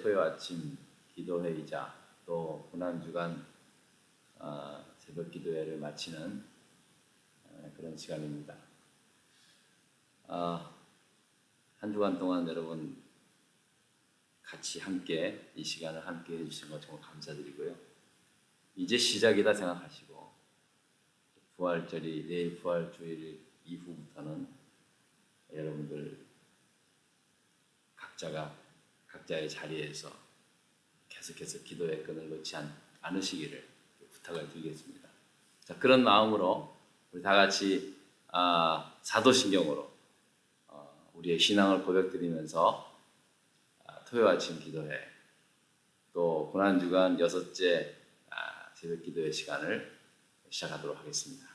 토요 아침 기도회이자 또 고난주간 새벽 기도회를 마치는 그런 시간입니다. 한 주간 동안 여러분 같이 함께 이 시간을 함께 해주신 것 정말 감사드리고요. 이제 시작이다 생각하시고 부활절이 내일 부활주일 이후부터는 여러분들 각자의 자리에서 계속해서 기도의 끈을 놓지 않으시기를 부탁을 드리겠습니다. 자, 그런 마음으로 우리 다 같이 사도신경으로 우리의 신앙을 고백드리면서 토요 아침 기도회 또 고난주간 6째 새벽 기도회 시간을 시작하도록 하겠습니다.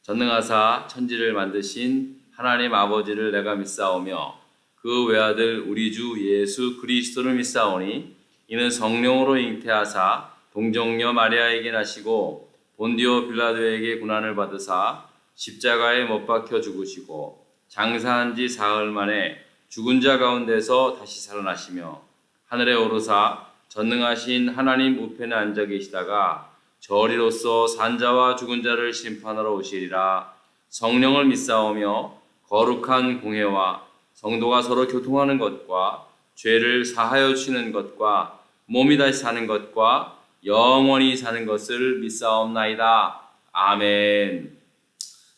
전능하사 천지를 만드신 하나님 아버지를 내가 믿사오며 그 외아들 우리 주 예수 그리스도를 믿사오니 이는 성령으로 잉태하사 동정녀 마리아에게 나시고 본디오 빌라도에게 고난을 받으사 십자가에 못 박혀 죽으시고 장사한 지 사흘 만에 죽은 자 가운데서 다시 살아나시며 하늘에 오르사 전능하신 하나님 우편에 앉아 계시다가 저리로서 산자와 죽은 자를 심판하러 오시리라. 성령을 믿사오며 거룩한 공회와 성도가 서로 교통하는 것과 죄를 사하여 주시는 것과 몸이 다시 사는 것과 영원히 사는 것을 믿사옵나이다. 아멘.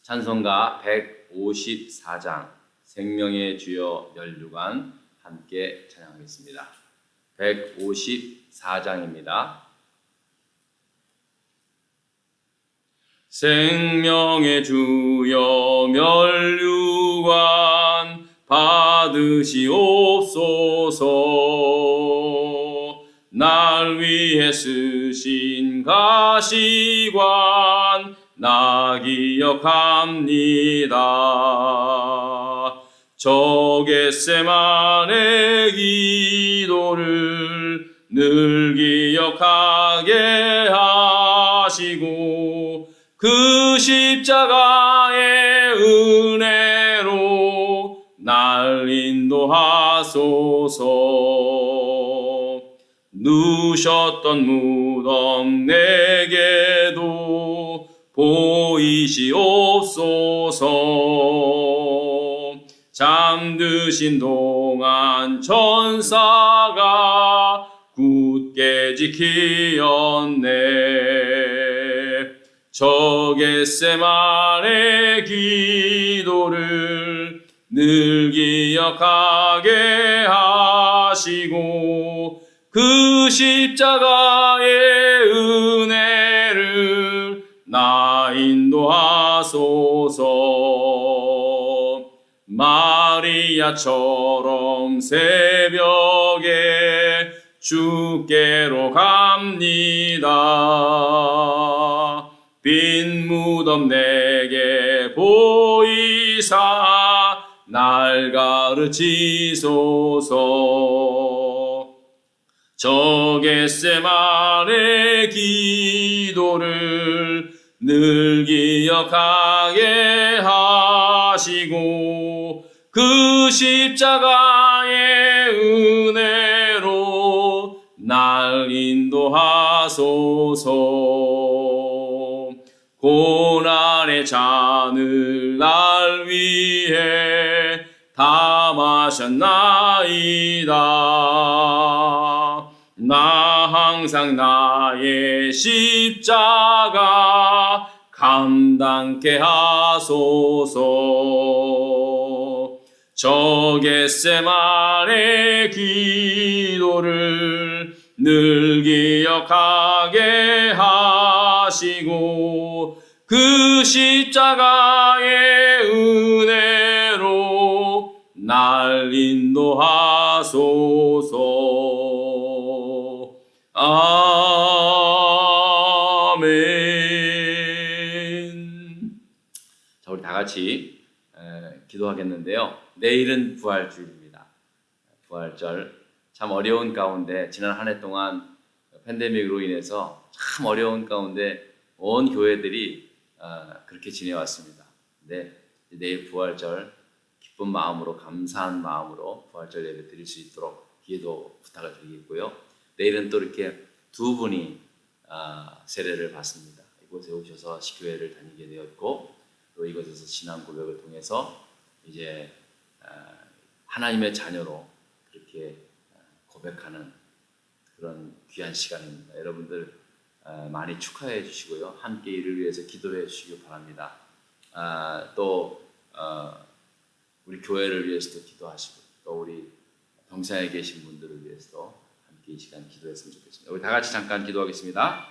찬송가 154장 생명의 주여 면류관 함께 찬양하겠습니다. 154장입니다. 생명의 주여 면류관 받으시옵소서. 날 위해 쓰신 가시관 나 기억합니다. 저 겟세마네 기도를 늘 기억하게 하시고 그 십자가의 은혜로 날 인도하소서. 누셨던 무덤 내게도 보이시옵소서. 잠드신 동안 천사가 굳게 지키었네. 저 겟세마네 기도를 늘 기억하게 하시고 그 십자가의 은혜를 나 인도하소서. 마리아처럼 새벽에 주께로 갑니다. 빈 무덤 내게 보이사 날 가르치소서. 저 겟세마네 기도를 늘 기억하게 하시고 그 십자가의 은혜로 날 인도하소서. 고난의 잔을 날 위해 다 마셨나이다. 나 항상 나의 십자가 감당케 하소서. 저 겟세마네 기도를 늘 기억하게 하시고 그 십자가의 은혜로 날 인도하소서. 아멘. 자, 우리 다 같이 기도하겠는데요. 내일은 부활주일입니다. 부활절 참 어려운 가운데 지난 한 해 동안 팬데믹으로 인해서 참 어려운 가운데 온 교회들이 그렇게 지내왔습니다. 근데 내일 부활절 기쁜 마음으로 감사한 마음으로 부활절 예배 드릴 수 있도록 기도 부탁을 드리겠고요. 내일은 또 이렇게 두 분이 세례를 받습니다. 이곳에 오셔서 식교회를 다니게 되었고 또 이곳에서 신앙 고백을 통해서 이제 하나님의 자녀로 그렇게 고백하는 그런 귀한 시간입니다. 여러분들 많이 축하해 주시고요. 함께 이를 위해서 기도해 주시기 바랍니다. 또 우리 교회를 위해서도 기도하시고 또 우리 병사에 계신 분들을 위해서도 함께 이 시간 기도했으면 좋겠습니다. 우리 다 같이 잠깐 기도하겠습니다.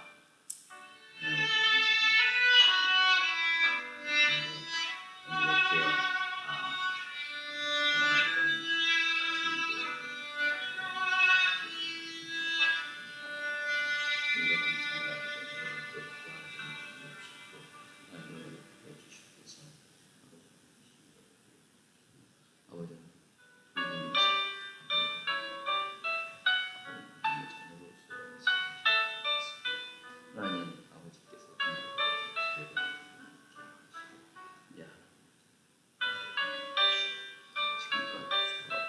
하나님 아버지께서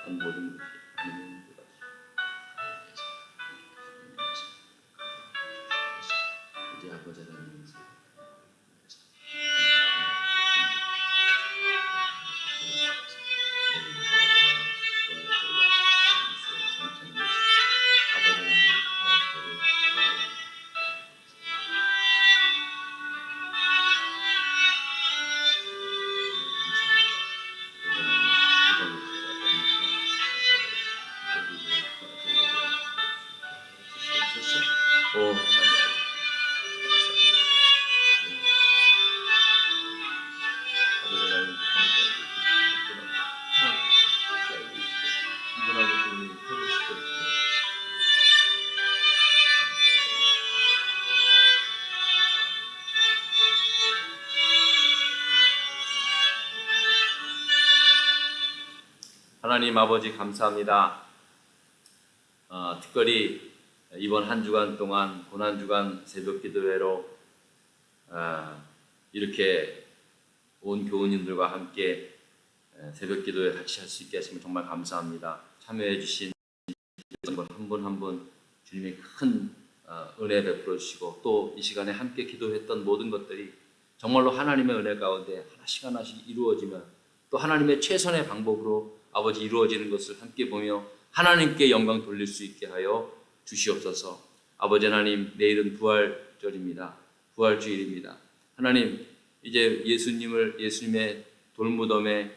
어떤 모든 것이 하나님 우리 아버지 하나님 하나님 아버지 감사합니다. 특별히 이번 한 주간 동안 고난주간 새벽기도회로 이렇게 온 교우님들과 함께 새벽기도회 같이 할 수 있게 하시면 정말 감사합니다. 참여해 주신 한 분 한 분 주님이 큰 은혜 베풀어 주시고 또 이 시간에 함께 기도했던 모든 것들이 정말로 하나님의 은혜 가운데 하나씩 하나씩 이루어지면 또 하나님의 최선의 방법으로 아버지 이루어지는 것을 함께 보며 하나님께 영광 돌릴 수 있게 하여 주시옵소서. 아버지 하나님, 내일은 부활절입니다. 부활주일입니다. 하나님, 이제 예수님의 돌무덤에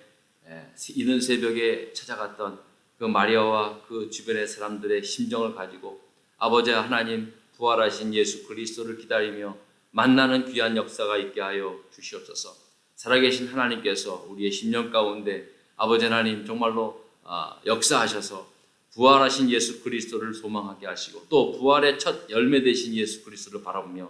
이른 새벽에 찾아갔던 그 마리아와 그 주변의 사람들의 심정을 가지고 아버지 하나님 부활하신 예수 그리스도를 기다리며 만나는 귀한 역사가 있게 하여 주시옵소서. 살아계신 하나님께서 우리의 심령 가운데 아버지 하나님 정말로 역사하셔서 부활하신 예수 그리스도를 소망하게 하시고 또 부활의 첫 열매 되신 예수 그리스도를 바라보며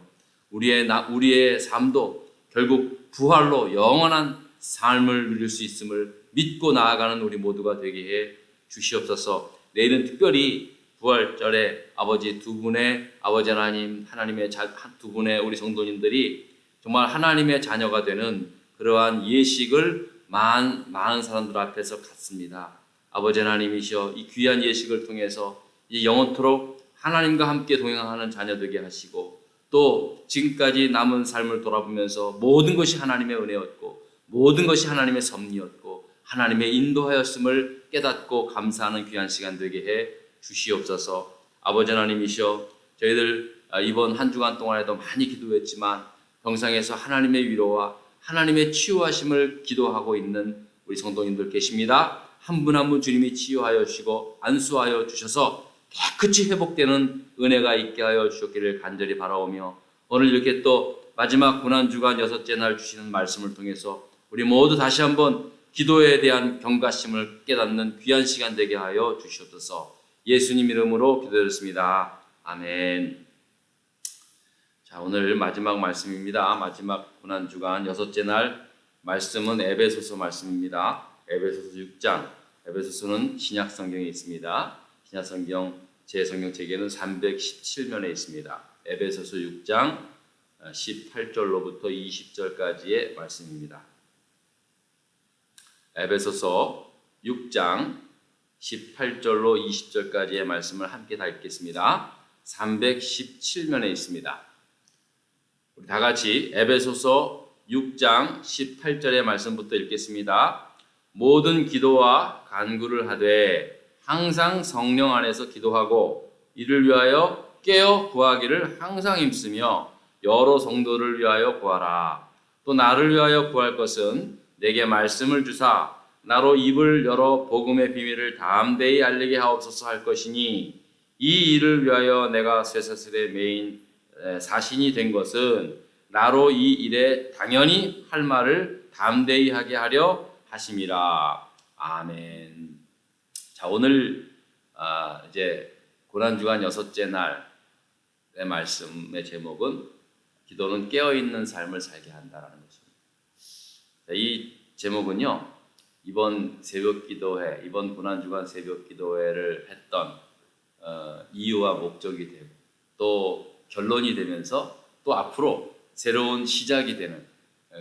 우리의 삶도 결국 부활로 영원한 삶을 누릴 수 있음을 믿고 나아가는 우리 모두가 되게 해 주시옵소서. 내일은 특별히 부활절에 아버지 두 분의 아버지 하나님의 두 분의 우리 성도님들이 정말 하나님의 자녀가 되는 그러한 예식을 많은 사람들 앞에서 갖습니다. 아버지 하나님이시여 이 귀한 예식을 통해서 이 영원토록 하나님과 함께 동행하는 자녀 되게 하시고 또 지금까지 남은 삶을 돌아보면서 모든 것이 하나님의 은혜였고 모든 것이 하나님의 섭리였고 하나님의 인도하였음을 깨닫고 감사하는 귀한 시간 되게 해 주시옵소서. 아버지 하나님이시여 저희들 이번 한 주간 동안에도 많이 기도했지만 병상에서 하나님의 위로와 하나님의 치유하심을 기도하고 있는 우리 성도님들 계십니다. 한 분 한 분 주님이 치유하여 주시고 안수하여 주셔서 깨끗이 회복되는 은혜가 있게 하여 주셨기를 간절히 바라오며 오늘 이렇게 또 마지막 고난주간 6째 날 주시는 말씀을 통해서 우리 모두 다시 한번 기도에 대한 경각심을 깨닫는 귀한 시간 되게 하여 주시옵소서. 예수님 이름으로 기도드렸습니다. 아멘. 자, 오늘 마지막 말씀입니다. 마지막 고난주간 6째 날 말씀은 에베소서 말씀입니다. 에베소서 6장. 에베소서는 신약성경에 있습니다. 신약성경 제 성경책에는 317면에 있습니다. 에베소서 6장 18절로부터 20절까지의 말씀입니다. 에베소서 6장 18절로 20절까지의 말씀을 함께 다 읽겠습니다. 317면에 있습니다. 우리 다 같이 에베소서 6장 18절의 말씀부터 읽겠습니다. 모든 기도와 간구를 하되 항상 성령 안에서 기도하고 이를 위하여 깨어 구하기를 항상 힘쓰며 여러 성도를 위하여 구하라. 또 나를 위하여 구할 것은 내게 말씀을 주사 나로 입을 열어 복음의 비밀을 담대히 알리게 하옵소서 할 것이니 이 일을 위하여 내가 쇠사슬의 메인 사신이 된 것은 나로 이 일에 당연히 할 말을 담대히 하게 하려 하심이라. 아멘. 자, 오늘 이제 고난주간 6째 날의 말씀의 제목은 기도는 깨어있는 삶을 살게 한다라는 것입니다. 자, 이 제목은요, 이번 새벽기도회, 이번 고난주간 새벽기도회를 했던 이유와 목적이 되고 또 결론이 되면서 또 앞으로 새로운 시작이 되는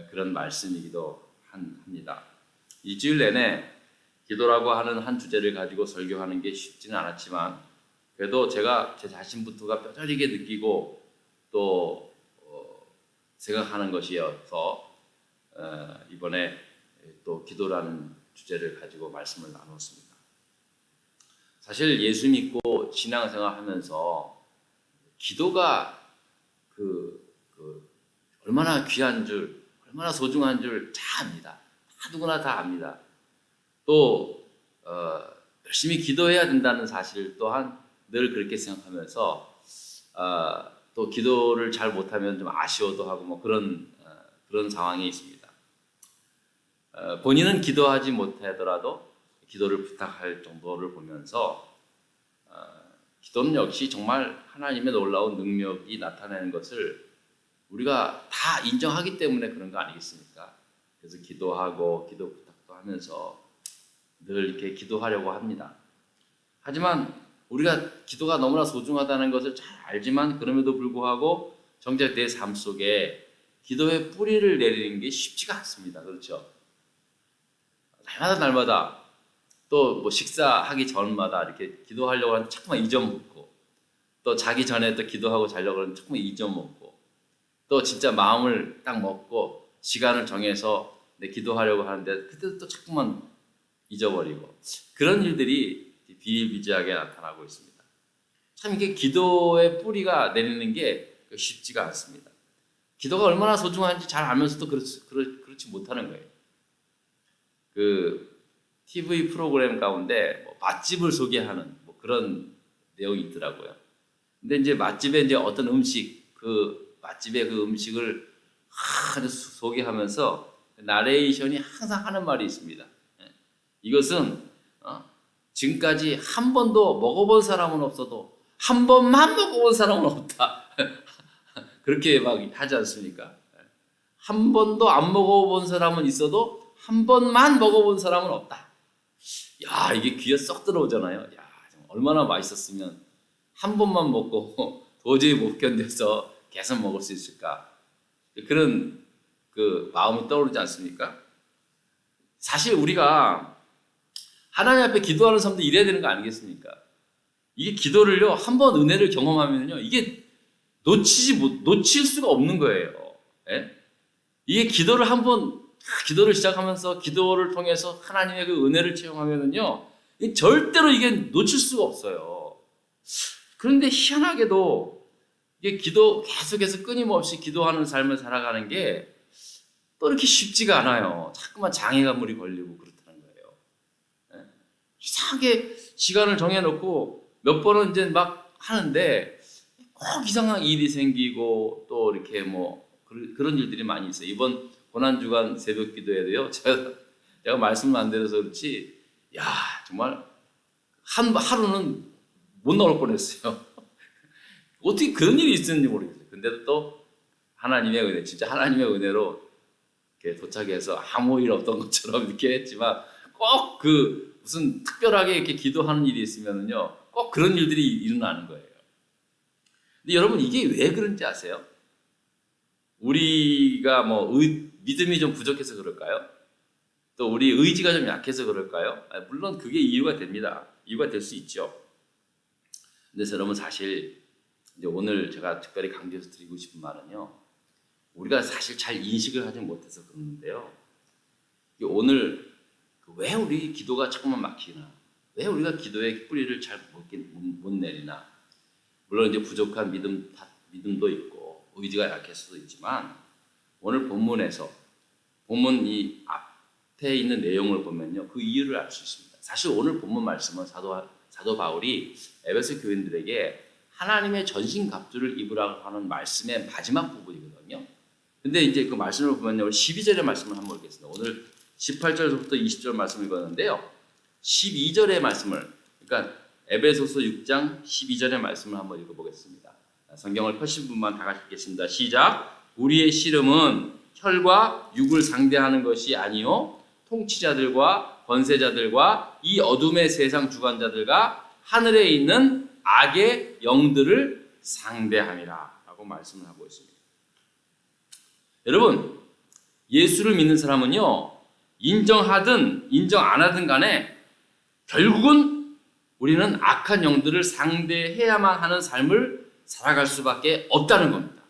그런 말씀이기도 합니다. 일주일 내내 기도라고 하는 한 주제를 가지고 설교하는 게 쉽지는 않았지만 그래도 제가 제 자신부터가 뼈저리게 느끼고 또 생각하는 것이어서 이번에 또 기도라는 주제를 가지고 말씀을 나눴습니다. 사실 예수 믿고 신앙생활 하면서 기도가 얼마나 귀한 줄, 얼마나 소중한 줄 다 압니다. 다 누구나 다 압니다. 또 열심히 기도해야 된다는 사실 또한 늘 그렇게 생각하면서 또 기도를 잘 못하면 좀 아쉬워도 하고 뭐 그런 상황이 있습니다. 본인은 기도하지 못하더라도 기도를 부탁할 정도를 보면서 기도는 역시 정말 하나님의 놀라운 능력이 나타내는 것을 우리가 다 인정하기 때문에 그런 거 아니겠습니까? 그래서 기도하고 기도 부탁도 하면서 늘 이렇게 기도하려고 합니다. 하지만 우리가 기도가 너무나 소중하다는 것을 잘 알지만 그럼에도 불구하고 정작 내 삶 속에 기도의 뿌리를 내리는 게 쉽지가 않습니다. 그렇죠? 날마다 또 뭐 식사하기 전마다 이렇게 기도하려고 하면 자꾸만 잊어먹고 또 자기 전에 또 기도하고 자려고 하면 자꾸만 잊어먹고 또 진짜 마음을 딱 먹고 시간을 정해서 기도하려고 하는데 그때도 또 자꾸만 잊어버리고 그런 일들이 비일비재하게 나타나고 있습니다. 참 이게 기도의 뿌리가 내리는 게 쉽지가 않습니다. 기도가 얼마나 소중한지 잘 알면서도 그렇지 못하는 거예요. 그 TV 프로그램 가운데 맛집을 소개하는 그런 내용이 있더라고요. 근데 이제 맛집에 이제 어떤 음식, 그 맛집의 그 음식을 소개하면서 나레이션이 항상 하는 말이 있습니다. 이것은 지금까지 한 번도 먹어본 사람은 없어도 한 번만 먹어본 사람은 없다. 그렇게 막 하지 않습니까? 한 번도 안 먹어본 사람은 있어도 한 번만 먹어본 사람은 없다. 야, 이게 귀에 쏙 들어오잖아요. 야, 얼마나 맛있었으면 한 번만 먹고 도저히 못 견뎌서 계속 먹을 수 있을까? 그런 그 마음이 떠오르지 않습니까? 사실 우리가 하나님 앞에 기도하는 사람도 이래야 되는 거 아니겠습니까? 이게 기도를요, 한 번 은혜를 경험하면요, 이게 놓칠 수가 없는 거예요. 예? 이게 기도를 기도를 시작하면서 기도를 통해서 하나님의 그 은혜를 체험하면은요, 절대로 이게 놓칠 수가 없어요. 그런데 희한하게도 이게 계속해서 끊임없이 기도하는 삶을 살아가는 게 또 이렇게 쉽지가 않아요. 자꾸만 장애물이 걸리고 그렇다는 거예요. 예? 이상하게 시간을 정해놓고 몇 번은 이제 막 하는데 꼭 이상한 일이 생기고 또 이렇게 뭐 그런 일들이 많이 있어요. 이번 고난주간 새벽 기도에도요, 제가 말씀을 안 드려서 그렇지, 야, 정말 하루는 못 나올 뻔했어요. 어떻게 그런 일이 있었는지 모르겠어요. 근데도 또 하나님의 은혜, 진짜 하나님의 은혜로 이렇게 도착해서 아무 일 없던 것처럼 이렇게 했지만 꼭 무슨 특별하게 이렇게 기도하는 일이 있으면은요, 꼭 그런 일들이 일어나는 거예요. 근데 여러분, 이게 왜 그런지 아세요? 우리가 믿음이 좀 부족해서 그럴까요? 또 우리 의지가 좀 약해서 그럴까요? 물론 그게 이유가 됩니다. 이유가 될 수 있죠. 근데 여러분 사실 이제 오늘 제가 특별히 강조해서 드리고 싶은 말은요. 우리가 사실 잘 인식을 하지 못해서 그러는데요. 오늘 왜 우리 기도가 조금만 막히나? 왜 우리가 기도의 뿌리를 잘 못 내리나? 물론 이제 부족한 믿음도 있고 의지가 약할 수도 있지만 오늘 본문에서 본문 이 앞에 있는 내용을 보면요. 그 이유를 알 수 있습니다. 사실 오늘 본문 말씀은 사도 바울이 에베소 교인들에게 하나님의 전신갑주를 입으라고 하는 말씀의 마지막 부분이거든요. 근데 이제 그 말씀을 보면요. 12절의 말씀을 한번 읽겠습니다. 오늘 18절부터 20절 말씀을 읽었는데요. 12절의 말씀을, 그러니까 에베소서 6장 12절의 말씀을 한번 읽어보겠습니다. 성경을 펴신 분만 다 같이 읽겠습니다. 시작. 우리의 씨름은 혈과 육을 상대하는 것이 아니요 통치자들과 권세자들과 이 어둠의 세상 주관자들과 하늘에 있는 악의 영들을 상대함이라 라고 말씀을 하고 있습니다. 여러분, 예수를 믿는 사람은요, 인정하든 인정 안 하든 간에 결국은 우리는 악한 영들을 상대해야만 하는 삶을 살아갈 수밖에 없다는 겁니다.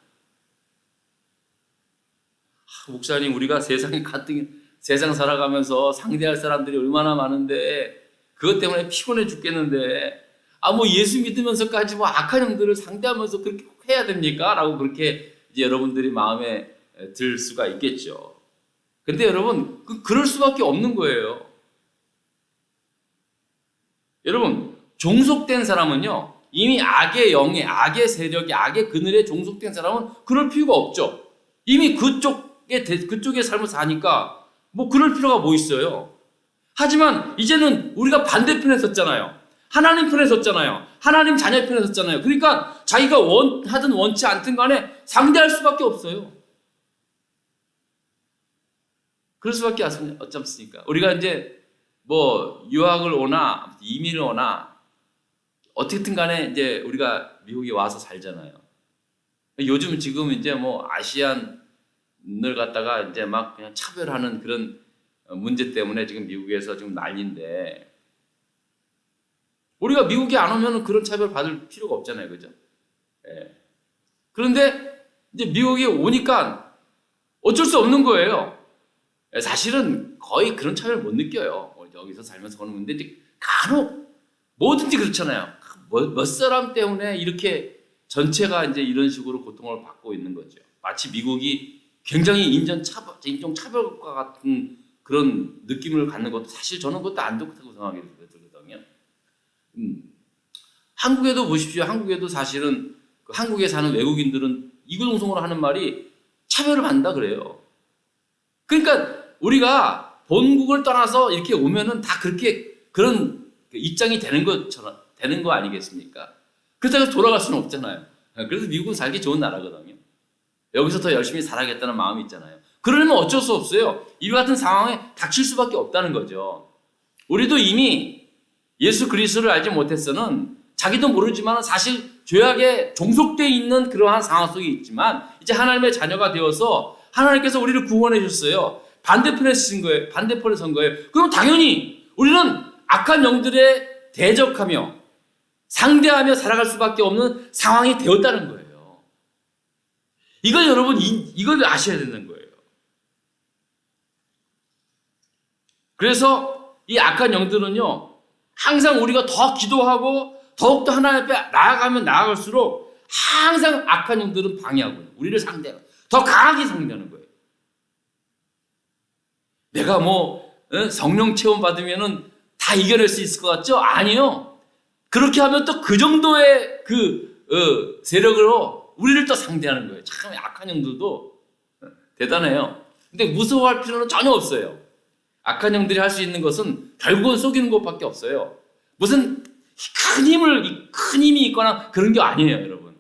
목사님, 우리가 세상 살아가면서 상대할 사람들이 얼마나 많은데 그것 때문에 피곤해 죽겠는데 뭐 예수 믿으면서까지 악한 영들을 상대하면서 그렇게 해야 됩니까? 라고 그렇게 이제 여러분들이 마음에 들 수가 있겠죠. 근데 여러분, 그럴 수밖에 없는 거예요. 여러분, 종속된 사람은요, 이미 악의 영에, 악의 세력에, 악의 그늘에 종속된 사람은 그럴 필요가 없죠. 이미 그쪽의 삶을 사니까 그럴 필요가 뭐 있어요. 하지만 이제는 우리가 반대편에 섰잖아요. 하나님 편에 섰잖아요. 하나님 자녀 편에 섰잖아요. 그러니까 자기가 하든 원치 않든 간에 상대할 수밖에 없어요. 그럴 수밖에 없습니까? 우리가 이제 유학을 오나 이민을 오나 어떻게든 간에 이제 우리가 미국에 와서 살잖아요. 요즘 지금 이제 아시안을 갖다가 이제 막 그냥 차별하는 그런 문제 때문에 지금 미국에서 지금 난리인데 우리가 미국에 안 오면 그런 차별 받을 필요가 없잖아요. 그죠? 예. 그런데 이제 미국에 오니까 어쩔 수 없는 거예요. 사실은 거의 그런 차별 못 느껴요. 여기서 살면서 보는 건데 이제 간혹 뭐든지 그렇잖아요. 몇 사람 때문에 이렇게 전체가 이제 이런 식으로 고통을 받고 있는 거죠. 마치 미국이 굉장히 인종 차별과 같은 그런 느낌을 갖는 것도 사실 저는 그것도 안 좋다고 생각이 들거든요. 한국에도 보십시오. 한국에도 사실은 한국에 사는 외국인들은 이구동성으로 하는 말이 차별을 받는다 그래요. 그러니까 우리가 본국을 떠나서 이렇게 오면은 다 그렇게 그런 입장이 되는 거 아니겠습니까? 그렇다고 돌아갈 수는 없잖아요. 그래서 미국은 살기 좋은 나라거든요. 여기서 더 열심히 살아야겠다는 마음이 있잖아요. 그러려면 어쩔 수 없어요. 이와 같은 상황에 닥칠 수밖에 없다는 거죠. 우리도 이미 예수 그리스도를 알지 못했어는 자기도 모르지만 사실 죄악에 종속되어 있는 그러한 상황 속에 있지만 이제 하나님의 자녀가 되어서 하나님께서 우리를 구원해 주셨어요. 반대편에 선 거예요. 그럼 당연히 우리는 악한 영들에 대적하며 상대하며 살아갈 수밖에 없는 상황이 되었다는 거예요. 이걸 여러분 이걸 아셔야 되는 거예요. 그래서 이 악한 영들은요, 항상 우리가 더 기도하고 더욱더 하나님 앞에 나아가면 나아갈수록 항상 악한 영들은 방해하고 우리를 상대하고 더 강하게 상대하는 거예요. 내가 성령 체험 받으면은 다 이겨낼 수 있을 것 같죠? 아니요. 그렇게 하면 또 그 정도의 세력으로 우리를 또 상대하는 거예요. 참 악한 영들도 대단해요. 근데 무서워할 필요는 전혀 없어요. 악한 영들이 할 수 있는 것은 결국은 속이는 것밖에 없어요. 무슨 큰 힘이 있거나 그런 게 아니에요, 여러분.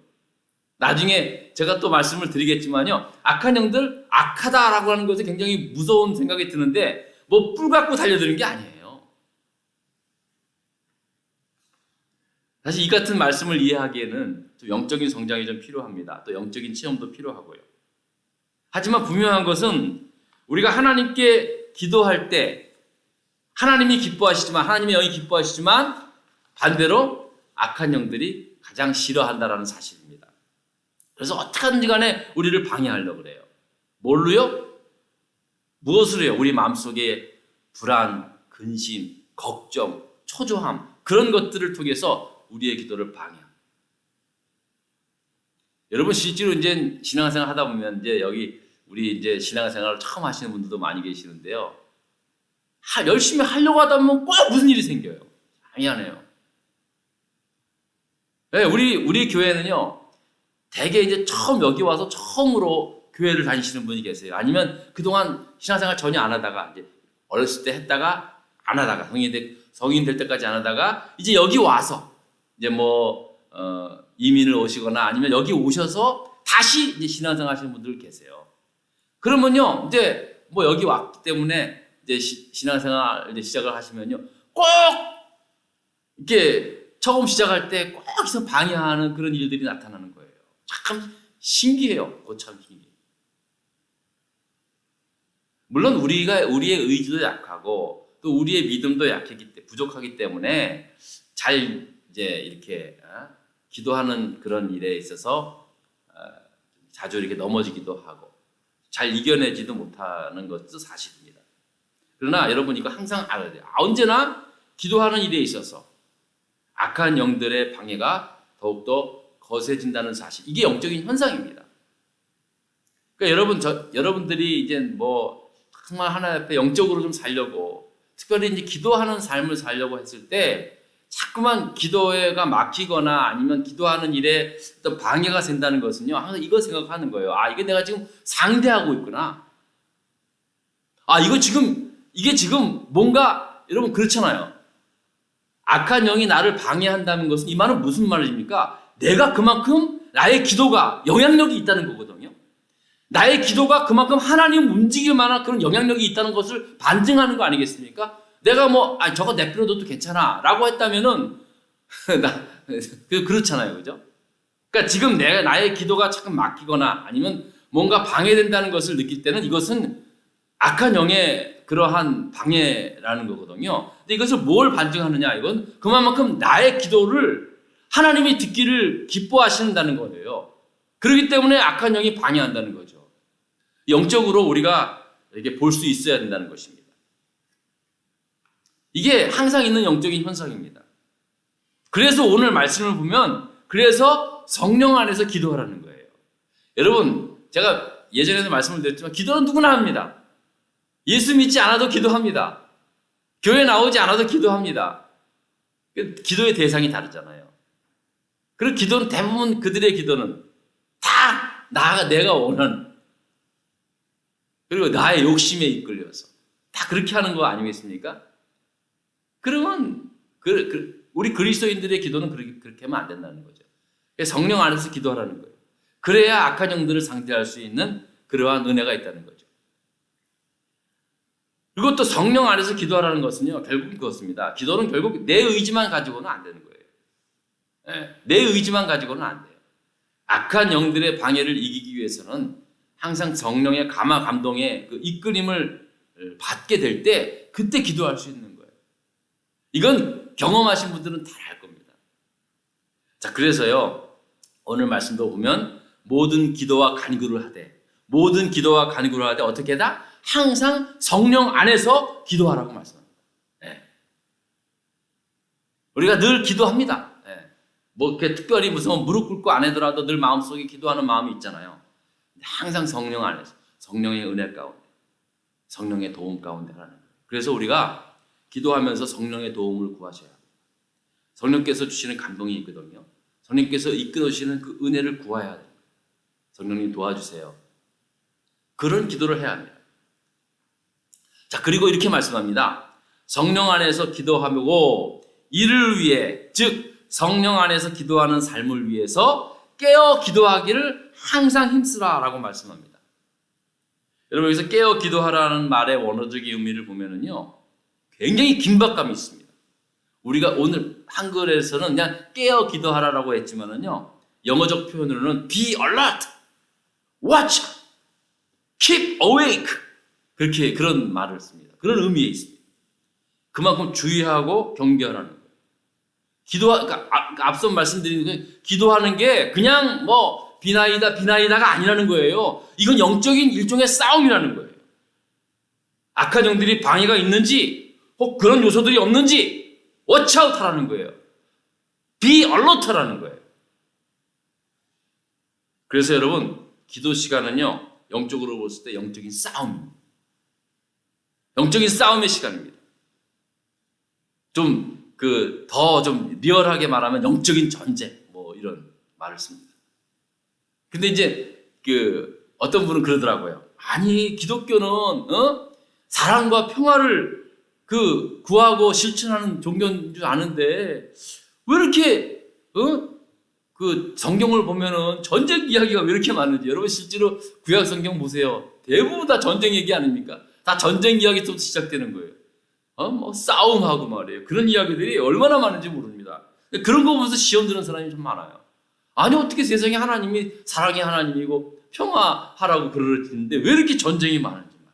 나중에 제가 또 말씀을 드리겠지만요. 악한 영들, 악하다라고 하는 것이 굉장히 무서운 생각이 드는데 뿔 갖고 달려드는 게 아니에요. 사실 이 같은 말씀을 이해하기에는 좀 영적인 성장이 좀 필요합니다. 또 영적인 체험도 필요하고요. 하지만 분명한 것은 우리가 하나님께 기도할 때 하나님이 기뻐하시지만, 하나님의 영이 기뻐하시지만 반대로 악한 영들이 가장 싫어한다라는 사실입니다. 그래서 어떻게든지 간에 우리를 방해하려고 그래요. 뭘로요? 무엇으로요? 우리 마음속에 불안, 근심, 걱정, 초조함, 그런 것들을 통해서 우리의 기도를 방해합니다. 여러분, 실제로 이제 신앙생활 하다 보면 이제 여기 우리 이제 신앙생활을 처음 하시는 분들도 많이 계시는데요. 열심히 하려고 하다 보면 꼭 무슨 일이 생겨요. 미안해요. 네, 우리 교회는요, 대개 이제 처음 여기 와서 처음으로 교회를 다니시는 분이 계세요. 아니면 그동안 신앙생활 전혀 안 하다가 이제 어렸을 때 했다가 안 하다가 성인 될 때까지 안 하다가 이제 여기 와서 이제 이민을 오시거나 아니면 여기 오셔서 다시 이제 신앙생활 하시는 분들 계세요. 그러면요, 이제 여기 왔기 때문에 이제 신앙생활 이제 시작을 하시면요, 꼭 이렇게 처음 시작할 때 꼭 여기서 방해하는 그런 일들이 나타나는 거예요. 참 신기해요. 참 신기해요. 물론 우리의 의지도 약하고 또 우리의 믿음도 부족하기 때문에 잘 이제 이렇게 기도하는 그런 일에 있어서 자주 이렇게 넘어지기도 하고 잘 이겨내지도 못하는 것도 사실입니다. 그러나 여러분 이거 항상 알아야 돼요. 언제나 기도하는 일에 있어서 악한 영들의 방해가 더욱더 거세진다는 사실. 이게 영적인 현상입니다. 그러니까 여러분들이 이제 정말 하나님 앞에 영적으로 좀 살려고, 특별히 이제 기도하는 삶을 살려고 했을 때 자꾸만 기도가 막히거나 아니면 기도하는 일에 어떤 방해가 된다는 것은요, 항상 이거 생각하는 거예요. 이게 내가 지금 상대하고 있구나. 이게 지금 뭔가, 여러분 그렇잖아요. 악한 영이 나를 방해한다는 것은 이 말은 무슨 말입니까? 내가 그만큼 나의 기도가 영향력이 있다는 거거든요. 나의 기도가 그만큼 하나님 움직일 만한 그런 영향력이 있다는 것을 반증하는 거 아니겠습니까? 내가 저거 내버려둬도 괜찮아 라고 했다면은 그렇잖아요. 그죠? 그러니까 지금 나의 기도가 잠깐 막히거나 아니면 뭔가 방해된다는 것을 느낄 때는 이것은 악한 영의 그러한 방해라는 거거든요. 근데 이것을 뭘 반증하느냐? 이건 그만큼 나의 기도를 하나님이 듣기를 기뻐하신다는 거예요. 그렇기 때문에 악한 영이 방해한다는 거죠. 영적으로 우리가 이렇게 볼 수 있어야 된다는 것입니다. 이게 항상 있는 영적인 현상입니다. 그래서 오늘 말씀을 보면 그래서 성령 안에서 기도하라는 거예요. 여러분, 제가 예전에도 말씀을 드렸지만 기도는 누구나 합니다. 예수 믿지 않아도 기도합니다. 교회 나오지 않아도 기도합니다. 기도의 대상이 다르잖아요. 그리고 기도는 대부분 그들의 기도는 다 내가 원하는, 그리고 나의 욕심에 이끌려서 다 그렇게 하는 거 아니겠습니까? 그러면 우리 그리스도인들의 기도는 그렇게 하면 안 된다는 거죠. 성령 안에서 기도하라는 거예요. 그래야 악한 영들을 상대할 수 있는 그러한 은혜가 있다는 거죠. 그리고 또 성령 안에서 기도하라는 것은요, 결국 그것입니다. 기도는 결국 내 의지만 가지고는 안 되는 거예요. 내 의지만 가지고는 안 돼요. 악한 영들의 방해를 이기기 위해서는 항상 성령의 감동의 그 이끌림을 받게 될 때 그때 기도할 수 있는 거예요. 이건 경험하신 분들은 다 알 겁니다. 자, 그래서요, 오늘 말씀도 보면 모든 기도와 간구를 하되 어떻게 하다? 항상 성령 안에서 기도하라고 말씀합니다. 우리가 늘 기도합니다. 이렇게 특별히 무슨 무릎 꿇고 안 하더라도 늘 마음속에 기도하는 마음이 있잖아요. 항상 성령 안에서, 성령의 은혜 가운데, 성령의 도움 가운데 하는 거예요. 그래서 우리가 기도하면서 성령의 도움을 구하셔야 합니다. 성령께서 주시는 감동이 있거든요. 성령께서 이끌어주시는 그 은혜를 구해야 돼요. 성령님 도와주세요. 그런 기도를 해야 합니다. 자, 그리고 이렇게 말씀합니다. 성령 안에서 기도하고 이를 위해, 즉 성령 안에서 기도하는 삶을 위해서 깨어 기도하기를 항상 힘쓰라라고 말씀합니다. 여러분, 여기서 깨어 기도하라는 말의 원어적인 의미를 보면은요, 굉장히 긴박감이 있습니다. 우리가 오늘 한글에서는 그냥 깨어 기도하라라고 했지만은요, 영어적 표현으로는 be alert, watch, keep awake 그렇게 그런 말을 씁니다. 그런 의미에 있습니다. 그만큼 주의하고 경계하라는 거예요. 그러니까 앞서 말씀드린 게 기도하는 게 그냥 뭐 비나이다가 아니라는 거예요. 이건 영적인 일종의 싸움이라는 거예요. 악한 영들이 방해가 있는지 혹 그런 요소들이 없는지 워치아웃 하라는 거예요. 비 얼러트라는 거예요. 그래서 여러분 기도 시간은요 영적으로 봤을 때 영적인 싸움입니다. 영적인 싸움의 시간입니다. 좀 리얼하게 말하면 영적인 전쟁 뭐 이런 말을 씁니다. 근데 이제 어떤 분은 그러더라고요. 아니 기독교는 사랑과 평화를 구하고 실천하는 종교인 줄 아는데 왜 이렇게 성경을 보면은 전쟁 이야기가 왜 이렇게 많은지. 여러분 실제로 구약 성경 보세요. 대부분 다 전쟁 얘기 아닙니까? 다 전쟁 이야기부터 시작되는 거예요. 뭐 싸움하고 말이에요. 그런 이야기들이 얼마나 많은지 모릅니다. 그런 거 보면서 시험 드는 사람이 좀 많아요. 아니 어떻게 세상에 하나님이 사랑의 하나님이고 평화하라고 그러는데 왜 이렇게 전쟁이 많은지 말이에요.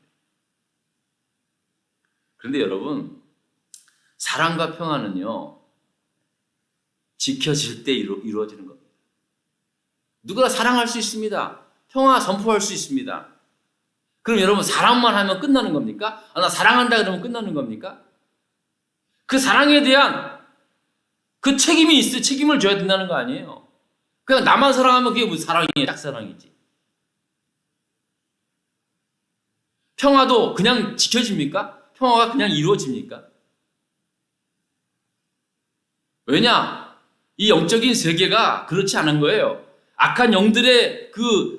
그런데 여러분 사랑과 평화는요 지켜질 때 이루어지는 겁니다. 누구나 사랑할 수 있습니다. 평화 선포할 수 있습니다. 그럼 여러분 사랑만 하면 끝나는 겁니까? 나 사랑한다 그러면 끝나는 겁니까? 그 사랑에 대한 그 책임을 져야 된다는 거 아니에요. 그냥 나만 사랑하면 그게 무슨 사랑이에요? 짝사랑이지. 평화도 그냥 지켜집니까? 평화가 그냥 이루어집니까? 왜냐? 이 영적인 세계가 그렇지 않은 거예요. 악한 영들의 그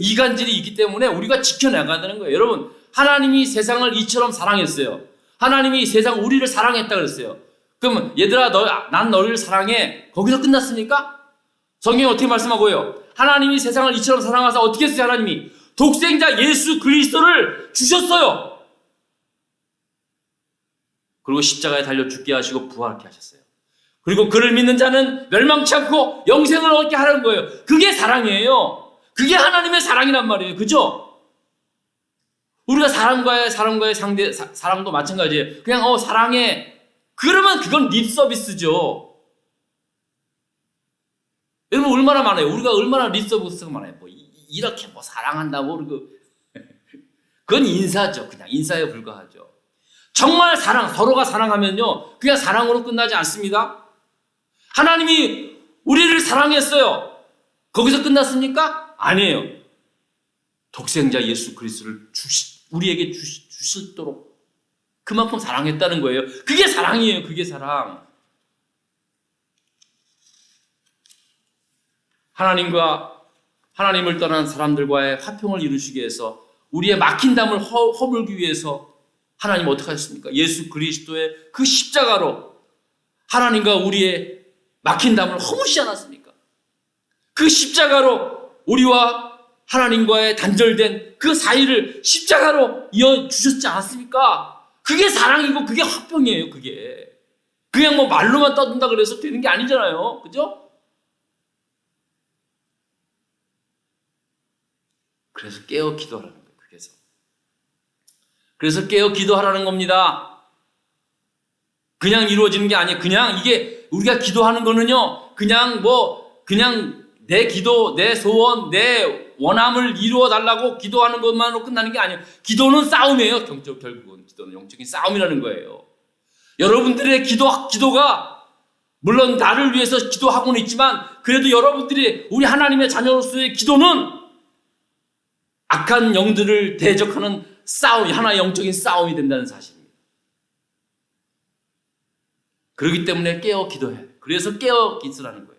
이간질이 있기 때문에 우리가 지켜나가야 되는 거예요. 여러분, 하나님이 세상을 이처럼 사랑했어요. 하나님이 우리를 사랑했다 그랬어요. 그럼 얘들아, 난 너를 사랑해. 거기서 끝났습니까? 성경이 어떻게 말씀하고요? 하나님이 세상을 이처럼 사랑하사 어떻게 했어요? 하나님이 독생자 예수 그리스도를 주셨어요. 그리고 십자가에 달려 죽게 하시고 부활케 하셨어요. 그리고 그를 믿는 자는 멸망치 않고 영생을 얻게 하라는 거예요. 그게 사랑이에요. 그게 하나님의 사랑이란 말이에요. 그죠? 우리가 사람과의 사랑도 마찬가지예요. 그냥 사랑해. 그러면 그건 립 서비스죠. 여러분 얼마나 많아요. 우리가 얼마나 립 서비스가 많아요. 이렇게 사랑한다고 그러고 그건 인사죠. 그냥 인사에 불과하죠. 정말 서로가 사랑하면요 그냥 사랑으로 끝나지 않습니다. 하나님이 우리를 사랑했어요. 거기서 끝났습니까? 아니에요. 독생자 예수 그리스도를 우리에게 주시도록 그만큼 사랑했다는 거예요. 그게 사랑이에요. 그게 사랑. 하나님을 떠난 사람들과의 화평을 이루시기 위해서 우리의 막힌 담을 허물기 위해서 하나님 어떻게 하셨습니까? 예수 그리스도의 그 십자가로 하나님과 우리의 막힌 담을 허무시지 않았습니까? 그 십자가로 우리와 하나님과의 단절된 그 사이를 십자가로 이어주셨지 않았습니까? 그게 사랑이고 그게 화평이에요. 그게 그냥 말로만 떠든다 그래서 되는 게 아니잖아요. 그죠? 그래서 깨어 기도하라는 거예요. 그래서 깨어 기도하라는 겁니다. 그냥 이루어지는 게 아니에요. 그냥 이게 우리가 기도하는 거는요. 그냥 내 기도, 내 소원, 내 원함을 이루어 달라고 기도하는 것만으로 끝나는 게 아니에요. 기도는 싸움이에요. 결국은 기도는 영적인 싸움이라는 거예요. 여러분들의 기도가 물론 나를 위해서 기도하고는 있지만 그래도 여러분들이 우리 하나님의 자녀로서의 기도는 악한 영들을 대적하는 하나의 영적인 싸움이 된다는 사실입니다. 그렇기 때문에 깨어 기도해야 돼요. 그래서 깨어 기도라는 거예요.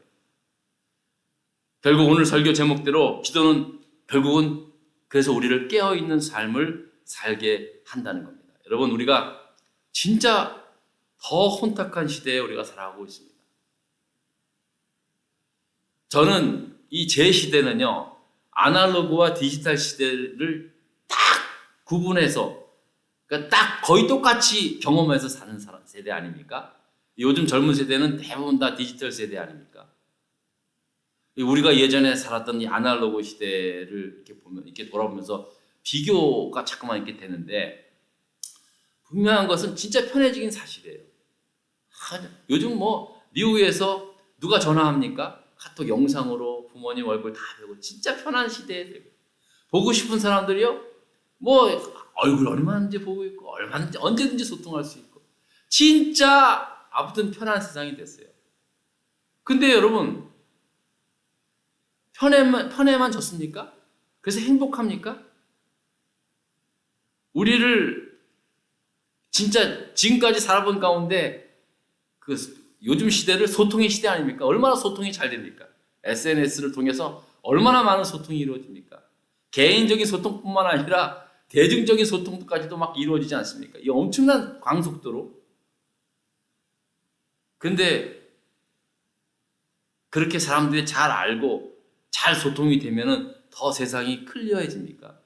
결국 오늘 설교 제목대로 기도는 결국은 그래서 우리를 깨어있는 삶을 살게 한다는 겁니다. 여러분 우리가 진짜 더 혼탁한 시대에 우리가 살아가고 있습니다. 저는 이 제 시대는요. 아날로그와 디지털 시대를 딱 구분해서 그러니까 딱 거의 똑같이 경험해서 사는 세대 아닙니까? 요즘 젊은 세대는 대부분 다 디지털 세대 아닙니까? 우리가 예전에 살았던 이 아날로그 시대를 이렇게 돌아보면서 비교가 자꾸만 이렇게 되는데 분명한 것은 진짜 편해지긴 사실이에요. 요즘 뭐 미국에서 누가 전화합니까? 카톡 영상으로 부모님 얼굴 다 보고 진짜 편한 시대에 되고 보고 싶은 사람들이요 뭐 얼굴 얼마든지 보고 있고 얼마든지 언제든지 소통할 수 있고 진짜 아무튼 편한 세상이 됐어요. 근데 여러분 편에만 졌습니까? 그래서 행복합니까? 우리를 진짜 지금까지 살아본 가운데 그 요즘 시대를 소통의 시대 아닙니까? 얼마나 소통이 잘 됩니까? SNS를 통해서 얼마나 많은 소통이 이루어집니까? 개인적인 소통뿐만 아니라 대중적인 소통까지도 막 이루어지지 않습니까? 이 엄청난 광속도로. 근데 그렇게 사람들이 잘 알고 잘 소통이 되면은 더 세상이 클리어해집니까?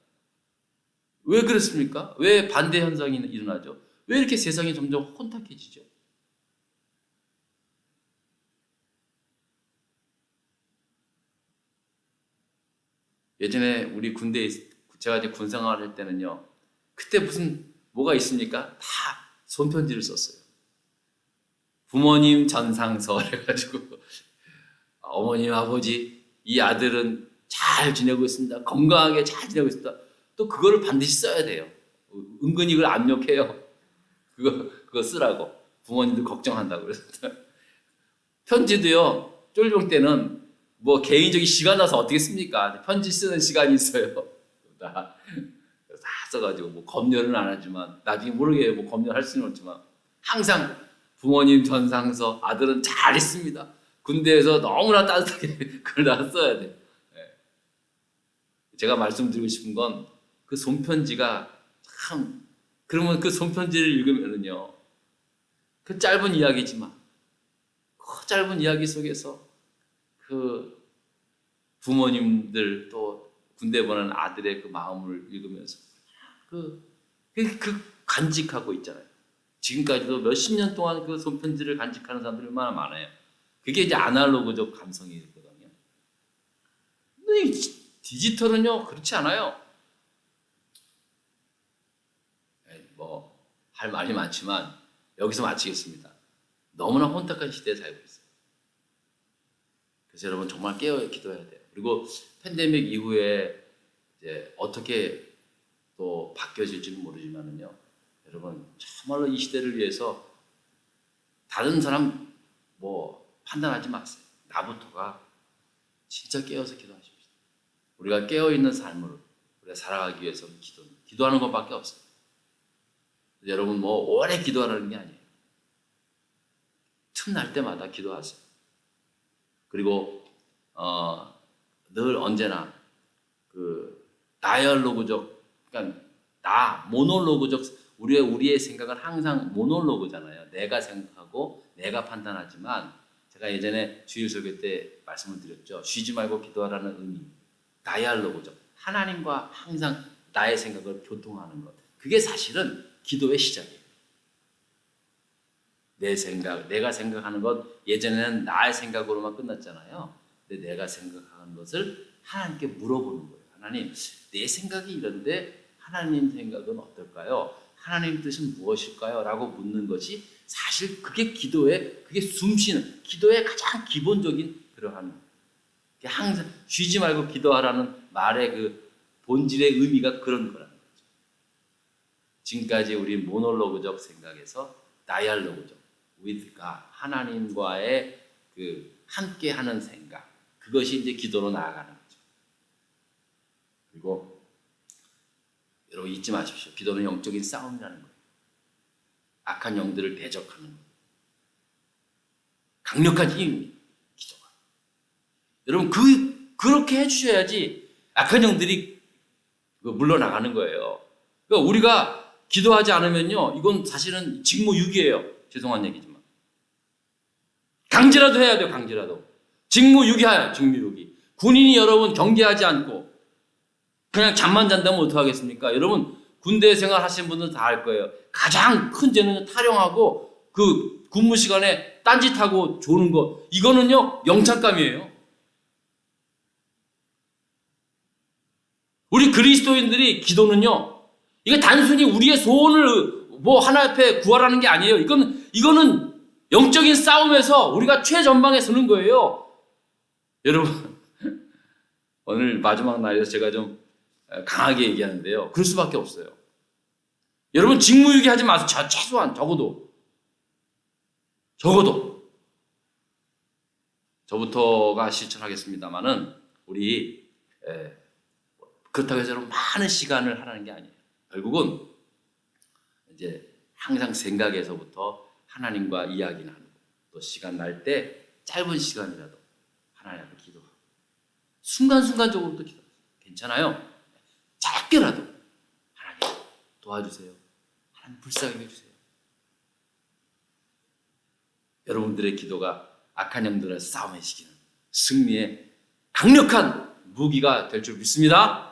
왜 그렇습니까? 왜 반대 현상이 일어나죠? 왜 이렇게 세상이 점점 혼탁해지죠? 예전에 우리 군대에 제가 이제 군 생활할 때는요. 그때 무슨 뭐가 있습니까? 다 손편지를 썼어요. 부모님 전상서 해가지고 어머님 아버지 이 아들은 잘 지내고 있습니다. 건강하게 잘 지내고 있습니다. 또 그거를 반드시 써야 돼요. 은근히 그걸 압력해요. 그거 쓰라고 부모님들 걱정한다고 그래서 편지도요. 쫄병 때는 뭐 개인적인 시간 나서 어떻게 씁니까? 편지 쓰는 시간이 있어요. 다 써가지고 뭐 검열은 안 하지만 나중에 모르게 뭐 검열할 수는 없지만 항상 부모님 전상서 아들은 잘 있습니다. 군대에서 너무나 따뜻하게 그걸 다 써야 돼. 제가 말씀드리고 싶은 건 그 손편지가 참 그러면 그 손편지를 읽으면은요 그 짧은 이야기지만 그 짧은 이야기 속에서 그 부모님들 또 군대 보낸 아들의 그 마음을 읽으면서 그 간직하고 있잖아요. 지금까지도 몇십 년 동안 그 손편지를 간직하는 사람들이 얼마나 많아요. 그게 이제 아날로그적 감성이거든요. 근데 이 디지털은요 그렇지 않아요. 뭐 할 말이 많지만 여기서 마치겠습니다. 너무나 혼탁한 시대에 살고 있어요. 그래서 여러분 정말 깨어 기도해야 돼요. 그리고 팬데믹 이후에 이제 어떻게 또 바뀌어질지는 모르지만은요. 여러분 정말로 이 시대를 위해서 다른 사람 뭐 판단하지 마세요. 나부터가 진짜 깨어서 기도하십시오. 우리가 깨어 있는 삶을 우리가 살아가기 위해서는 기도하는 것밖에 없어요. 여러분 뭐 오래 기도하라는 게 아니에요. 틈날 때마다 기도하세요. 그리고 늘 언제나 그 다이얼로그적 그러니까 모놀로그적 우리의 생각은 항상 모놀로그잖아요. 내가 생각하고 내가 판단하지만 제가 예전에 주일 설교 때 말씀을 드렸죠. 쉬지 말고 기도하라는 의미. 다이얼로그적 하나님과 항상 나의 생각을 교통하는 것. 그게 사실은 기도의 시작이에요. 내 생각, 내가 생각하는 것 예전에는 나의 생각으로만 끝났잖아요. 근데 내가 생각하는 것을 하나님께 물어보는 거예요. 하나님, 내 생각이 이런데 하나님 생각은 어떨까요? 하나님 뜻은 무엇일까요? 라고 묻는 것이 사실 그게 그게 숨쉬는 기도의 가장 기본적인 그러한 항상 쉬지 말고 기도하라는 말의 그 본질의 의미가 그런 거라는 거죠. 지금까지 우리 모놀로그적 생각에서 다이얼로그적 with God 하나님과의 그 함께하는 생각 그것이 이제 기도로 나아가는 거죠. 그리고 여러분 잊지 마십시오. 기도는 영적인 싸움이라는 거예요. 악한 영들을 대적하는 거예요. 강력한 힘이 기도가. 여러분 그렇게 해주셔야지 악한 영들이 물러나가는 거예요. 그러니까 우리가 기도하지 않으면요, 이건 사실은 직무유기예요. 죄송한 얘기지만 강제라도 해야 돼요. 강제라도 직무유기하여 직무유기. 군인이 여러분 경계하지 않고 그냥 잠만 잔다면 어떡하겠습니까? 여러분 군대 생활 하시는 분들은 다 알 거예요. 가장 큰 죄는 타령하고 그 근무 시간에 딴짓하고 조는 거. 이거는요 영창감이에요. 우리 그리스도인들이 기도는요, 이게 단순히 우리의 소원을 뭐 하나 앞에 구하라는 게 아니에요. 이거는 영적인 싸움에서 우리가 최전방에 서는 거예요. 여러분, 오늘 마지막 날에서 제가 좀 강하게 얘기하는데요. 그럴 수밖에 없어요. 여러분, 직무유기 하지 마세요. 최소한 적어도 저부터가 실천하겠습니다만은 우리 그렇다고 해서 많은 시간을 하라는 게 아니에요. 결국은 이제 항상 생각에서부터 하나님과 이야기 나누고 또 시간 날 때 짧은 시간이라도 하나님 앞에 기도하고 순간순간적으로도 기도하세요. 괜찮아요. 짧게라도 하나님 도와주세요. 하나님 불쌍히 해주세요. 여러분들의 기도가 악한 영들의 싸움에 이기는 승리의 강력한 무기가 될 줄 믿습니다.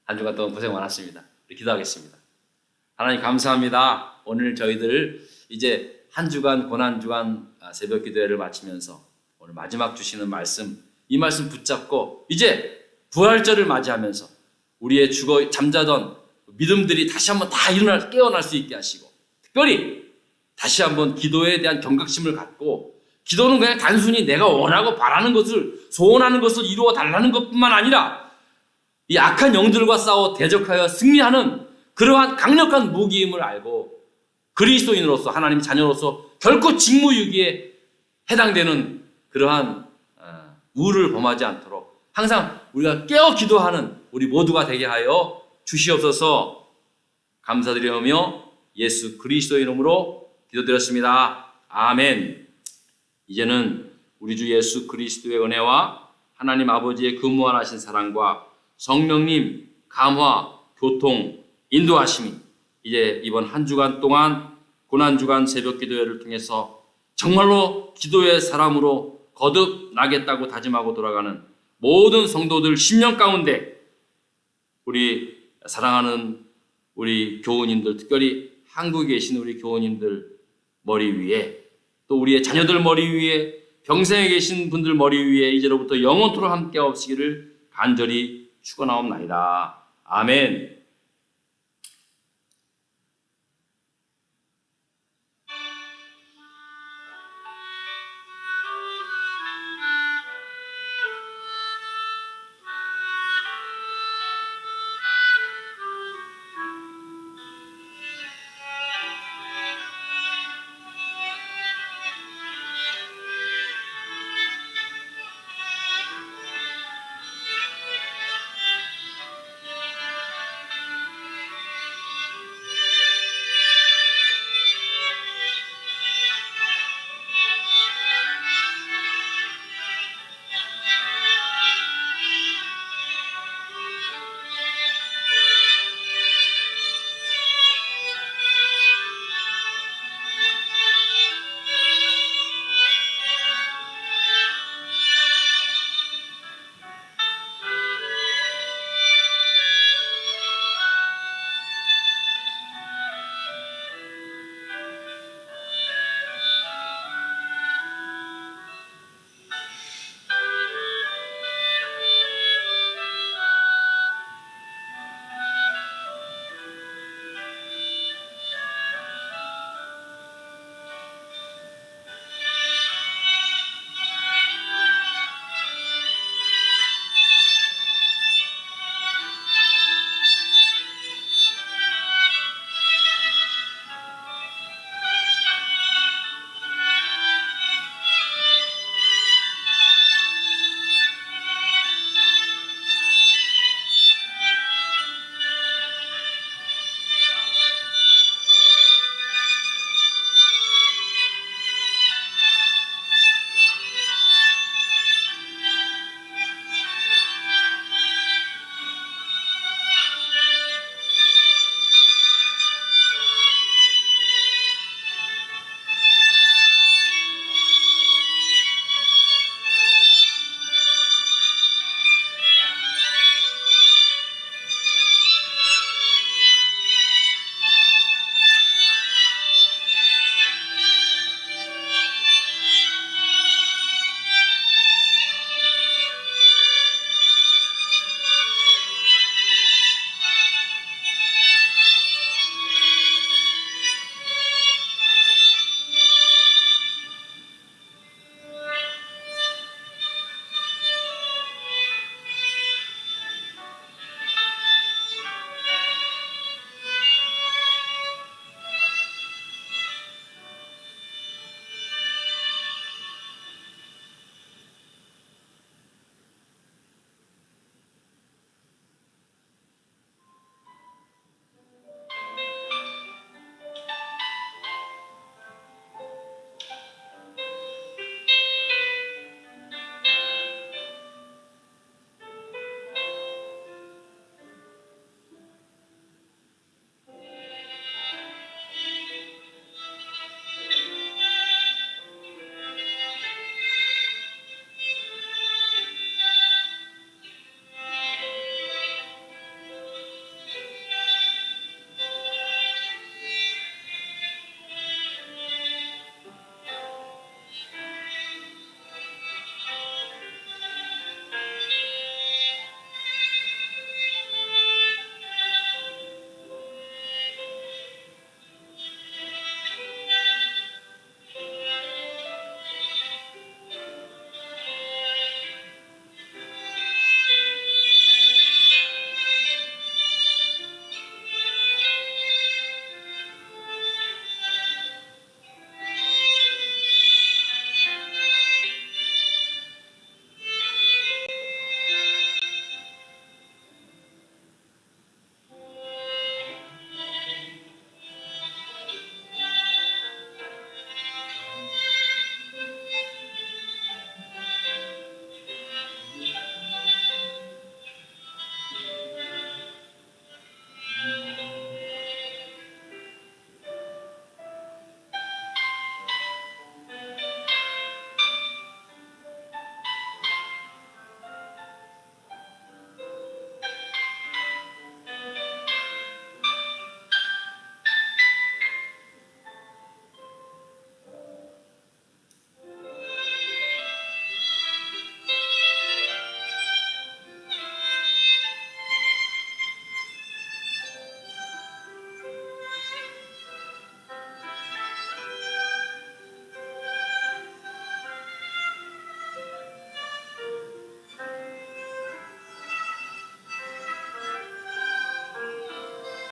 한 주간 동안 고생 많았습니다. 우리 기도하겠습니다. 하나님 감사합니다. 오늘 저희들 이제 한 주간 고난주간 새벽 기도회를 마치면서 오늘 마지막 주시는 말씀, 이 말씀 붙잡고 이제 부활절을 맞이하면서 우리의 죽어 잠자던 믿음들이 다시 한번 다 깨어날 수 있게 하시고, 특별히 다시 한번 기도에 대한 경각심을 갖고, 기도는 그냥 단순히 내가 원하고 바라는 것을, 소원하는 것을 이루어 달라는 것뿐만 아니라 이 악한 영들과 싸워 대적하여 승리하는 그러한 강력한 무기임을 알고 그리스도인으로서, 하나님 자녀로서 결코 직무유기에 해당되는 그러한 우를 범하지 않도록 항상 우리가 깨어 기도하는 우리 모두가 되게 하여 주시옵소서. 감사드리며 예수 그리스도의 이름으로 기도드렸습니다. 아멘. 이제는 우리 주 예수 그리스도의 은혜와 하나님 아버지의 그 무한하신 사랑과 성령님 감화, 교통, 인도하심이 이제 이번 한 주간 동안 고난주간 새벽 기도회를 통해서 정말로 기도의 사람으로 거듭나겠다고 다짐하고 돌아가는 모든 성도들 심령 가운데 우리 사랑하는 우리 교우님들, 특별히 한국에 계신 우리 교우님들 머리 위에, 또 우리의 자녀들 머리 위에, 병생에 계신 분들 머리 위에 이제로부터 영원토록 함께 없으기를 간절히 축원하옵나이다. 아멘.